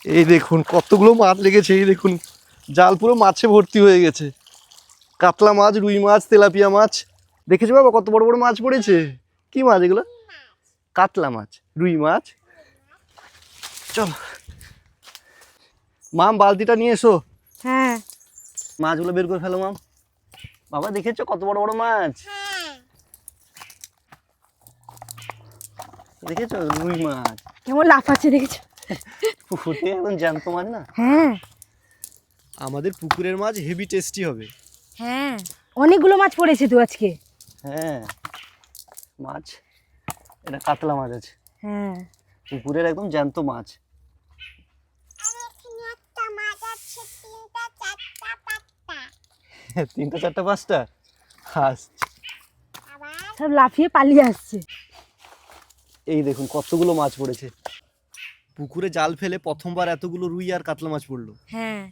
এই দেখুন কতগুলো মাছ লেগেছে, এই দেখুন জাল পুরো মাছে ভর্তি হয়ে গেছে। কাতলা মাছ, রুই মাছ, তেলাপিয়া মাছ। দেখেছো বাবা কত বড় বড় মাছ পড়েছে? কি মাছ এগুলো? কাতলা মাছ, রুই মাছ। চলো মাম, বালতিটা নিয়ে এসো। হ্যাঁ মাছগুলো বের করে ফেলো মাম। বাবা দেখেছো কত বড় বড় মাছ? দেখেছো রুই মাছ কেমন লাফাচ্ছে দেখেছো? পুকুরে এখন জ্যান্ত মাছ না। হ্যাঁ আমাদের পুকুরের মাছ হেভি টেস্টি হবে। হ্যাঁ, অনেকগুলো মাছ পড়েছে তো আজকে। হ্যাঁ মাছ, এটা কাতলা মাছ আছে হ্যাঁ পুকুরের, একদম জ্যান্ত মাছ। তিনটা চারটা পাঁচটা আসছে। সব লাফিয়ে পালিয়ে আসছে। এই দেখুন কতগুলো মাছ পড়েছে। পুকুরে জাল ফেলে প্রথমবার এতগুলো রুই আর কাতলা মাছ পড়লো। হ্যাঁ